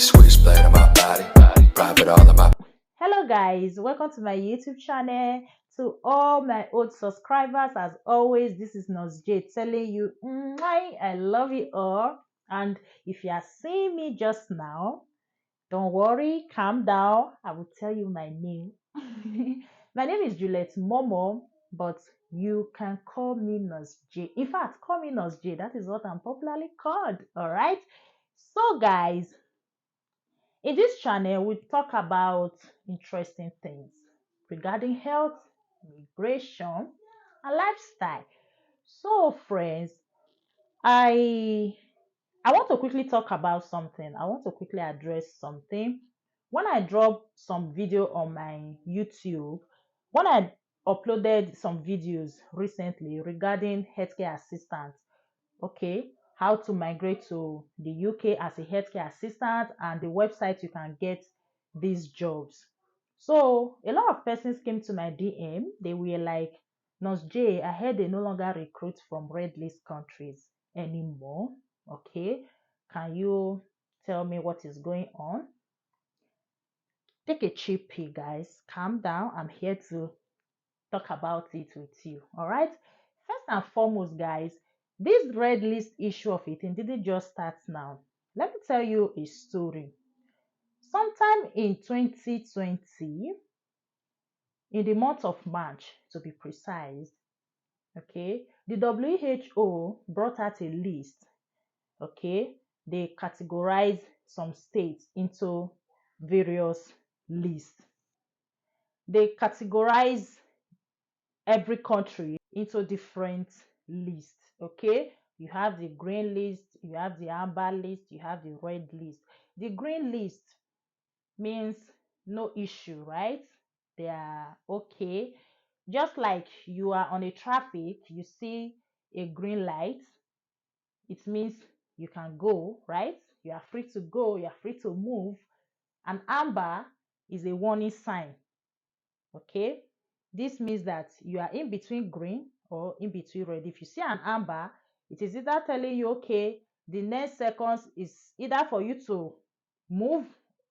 switchblade on my body, private all of my. Hello guys, welcome to my YouTube channel. To all my old subscribers, as always, this is Nurse J telling you I love you all. And if you are seeing me just now, don't worry, calm down. I will tell you my name. My name is Juliet Momo, but you can call me Nurse J. In fact, call me Nurse J. That is what I'm popularly called. All right. So guys, in this channel, we talk about interesting things regarding health, migration, and lifestyle. So, friends, I I want to quickly talk about something. I want to quickly address something. When I dropped some video on my YouTube, when I uploaded some videos recently regarding healthcare assistants, okay, how to migrate to the UK as a healthcare assistant and the website you can get these jobs. So a lot of persons came to my DM. They were like, Nurse J, I heard they no longer recruit from red list countries anymore. Okay, can you tell me what is going on? Take a chill pill, guys. Calm down. I'm here to talk about it with you. All right. First and foremost, guys, this red list issue of it didn't just start now. Let me tell you a story. Sometime in 2020, in the month of March, to be precise, okay, the WHO brought out a list. Okay, they categorize some states into various lists. They categorize every country into different lists. Okay, you have the green list, you have the amber list, you have the red list. The green list means no issue, right? They are okay. Just like you are on a traffic, you see a green light, it means you can go, right? You are free to go, you are free to move. An amber is a warning sign. Okay, this means that you are in between green or in between red. If you see an amber, it is either telling you, okay, the next seconds is either for you to move,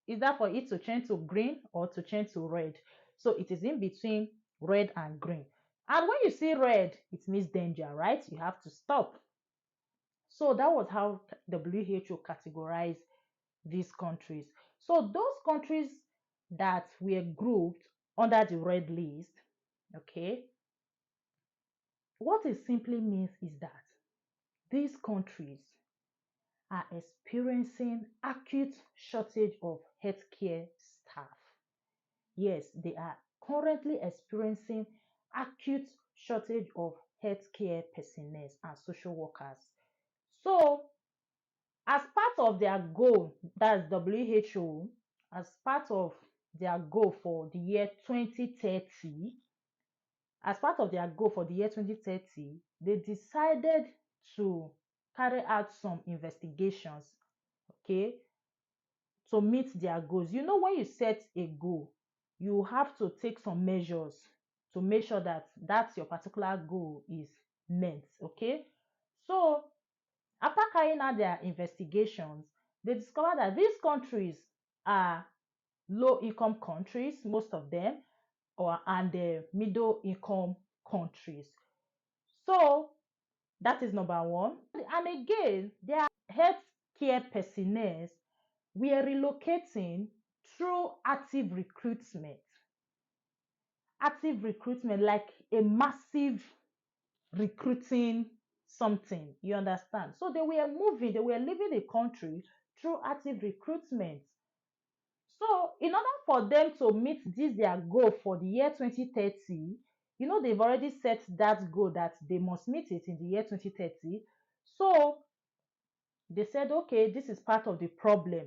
either for it to change to green or to change to red. So it is in between red and green. And when you see red, it means danger, right? You have to stop. So that was how WHO categorized these countries. So those countries that were grouped under the red list, okay, what it simply means is that these countries are experiencing acute shortage of healthcare staff. Yes, they are currently experiencing acute shortage of healthcare personnel and social workers. So as part of their goal, that's WHO, as part of their goal for the year 2030, as part of their goal for the year 2030, they decided to carry out some investigations, okay, to meet their goals. You know, when you set a goal, you have to take some measures to make sure that that's your particular goal is met, okay? So after carrying out their investigations, they discovered that these countries are low income countries, most of them, and the middle income countries. So that is number one. And again, their healthcare personnel were relocating through active recruitment. Active recruitment, like a massive recruiting something, you understand? So they were moving, they were leaving the country through active recruitment. So in order for them to meet this their goal for the year 2030, you know, they've already set that goal that they must meet it in the year 2030. So they said, okay, this is part of the problem,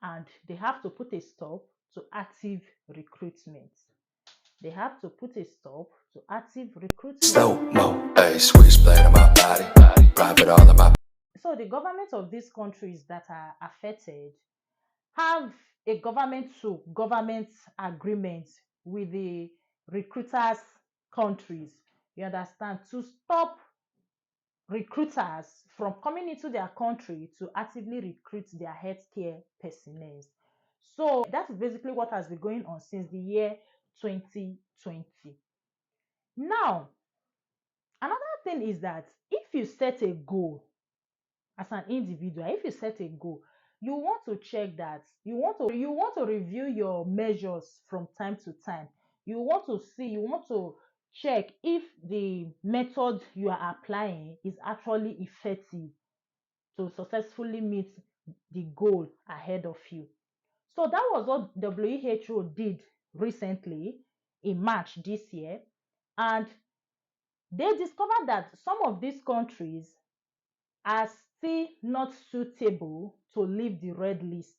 and they have to put a stop to active recruitment. They have to put a stop to active Slow recruitment. mo, a switchblade on my body, private all of my. So the government of these countries that are affected have a government to government agreement with the recruiters countries, you understand, to stop recruiters from coming into their country to actively recruit their healthcare personnel. So that is basically what has been going on since the year 2020. Now, another thing is that if you set a goal as an individual, if you set a goal, you want to check that you want to review your measures from time to time. You want to check if the method you are applying is actually effective to successfully meet the goal ahead of you. So that was what WHO did recently in March this year. And they discovered that some of these countries are still not suitable to leave the red list.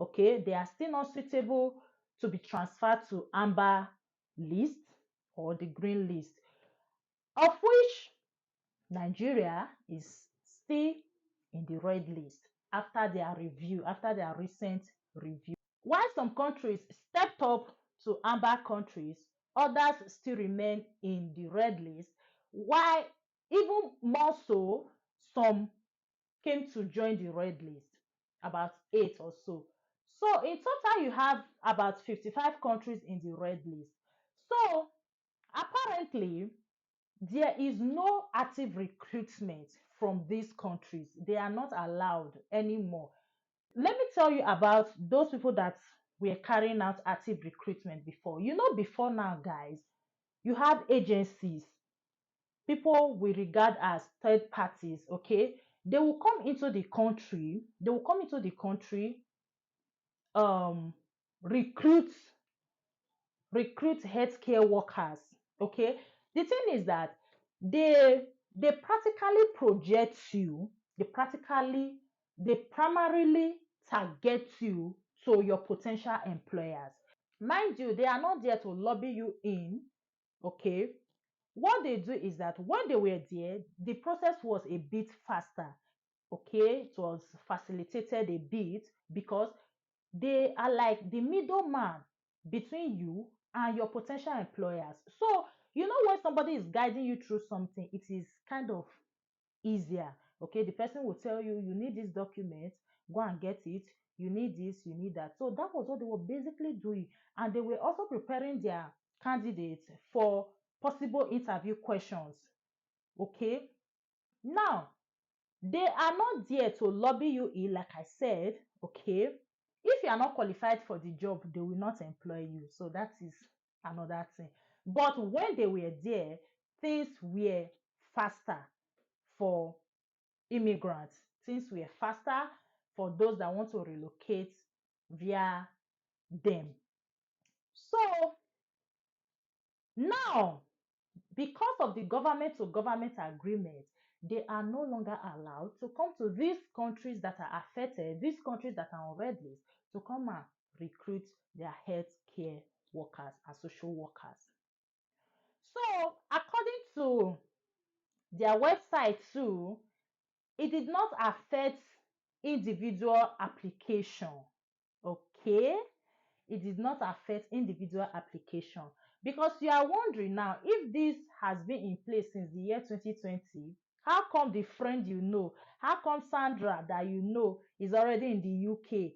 Okay, they are still not suitable to be transferred to amber list or the green list, of which Nigeria is still in the red list after their recent review. While some countries stepped up to amber countries, others still remain in the red list, while even more so, some came to join the red list, about 8 or so. So in total, you have about 55 countries in the red list. So apparently, there is no active recruitment from these countries. They are not allowed anymore. Let me tell you about those people that were carrying out active recruitment before. Before now, guys, you have agencies, people we regard as third parties, okay? They will come into the country, um, recruit recruit healthcare workers. Okay, the thing is that they practically project you. They primarily target you to your potential employers. Mind you, they are not there to lobby you in. Okay, what they do is that when they were there, the process was a bit faster. Okay, it was facilitated a bit because they are like the middleman between you and your potential employers. So, when somebody is guiding you through something, it is kind of easier. Okay, the person will tell you, you need this document, go and get it. You need this, you need that. So, that was what they were basically doing. And they were also preparing their candidates for possible interview questions. Okay, now they are not there to lobby you in, like I said. Okay, if you are not qualified for the job, they will not employ you. So that is another thing. But when they were there, things were faster for immigrants. Things were faster for those that want to relocate via them. So now, because of the government to government agreement, they are no longer allowed to come to these countries that are affected, these countries that are on red list, to come and recruit their healthcare workers and social workers. So, according to their website too, it did not affect individual application. Okay, it did not affect individual application, because you are wondering now, if this has been in place since the year 2020, how come the friend how come Sandra that is already in the UK,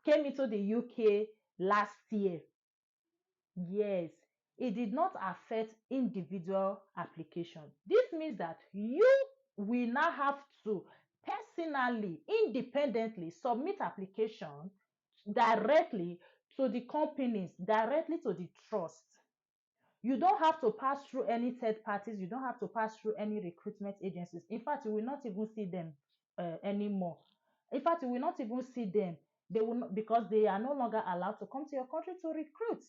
came into the UK last year? Yes, it did not affect individual application. This means that you will now have to personally, independently submit application directly to the companies, directly to the trust. You don't have to pass through any third parties. You don't have to pass through any recruitment agencies. In fact, you will not even see them anymore. In fact, you will not even see them. They will not, because they are no longer allowed to come to your country to recruit.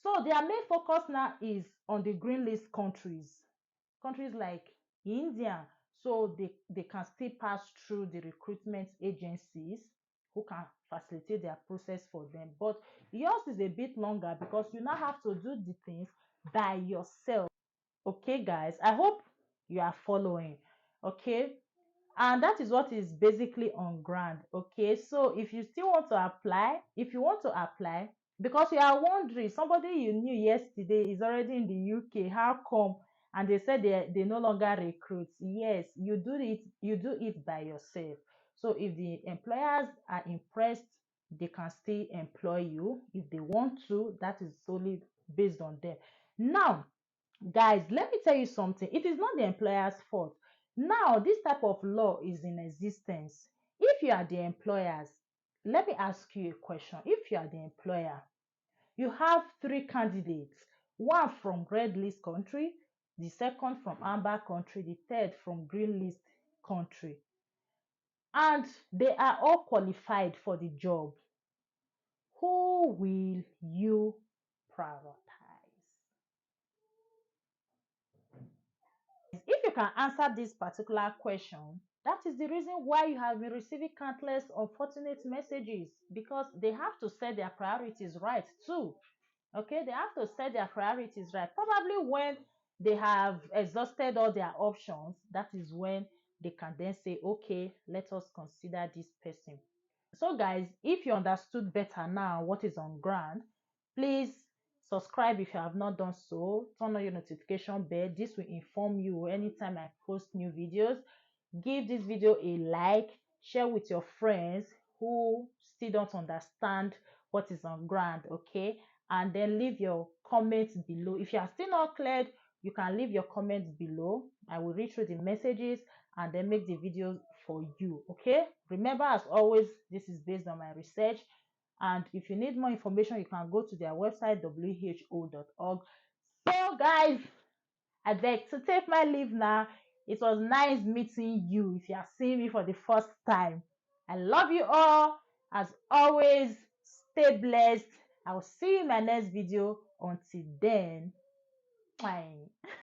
So their main focus now is on the green list countries like India. So they can still pass through the recruitment agencies who can facilitate their process for them. But yours is a bit longer because you now have to do the things by yourself. Okay, guys, I hope you are following. Okay, and that is what is basically on ground. Okay, so if you still want to apply, if you want to apply, because you are wondering, somebody you knew yesterday is already in the UK, how come and they said they no longer recruit. Yes, you do it by yourself. So if the employers are impressed, they can still employ you if they want to. That is solely based on them. Now, guys, let me tell you something. It is not the employer's fault. Now, this type of law is in existence. If you are the employers, let me ask you a question. If you are the employer, you have three candidates, one from red list country, the second from amber country, the third from green list country, and they are all qualified for the job. Who will you prioritize? If you can answer this particular question, that is the reason why you have been receiving countless unfortunate messages, because they have to set their priorities right too. Okay, they have to set their priorities right. Probably when they have exhausted all their options, that is when they can then say, okay, let us consider this person. So, guys, if you understood better now what is on ground, please subscribe if you have not done so. Turn on your notification bell. This will inform you anytime I post new videos. Give this video a like, share with your friends who still don't understand what is on ground, okay? And then leave your comments below. If you are still not cleared, you can leave your comments below. I will read through the messages and then make the video for you, okay? Remember, as always, this is based on my research, and if you need more information, you can go to their website, who.org. So, guys, I beg to take my leave now. It was nice meeting you if you are seeing me for the first time. I love you all. As always, stay blessed. I will see you in my next video. Until then, bye.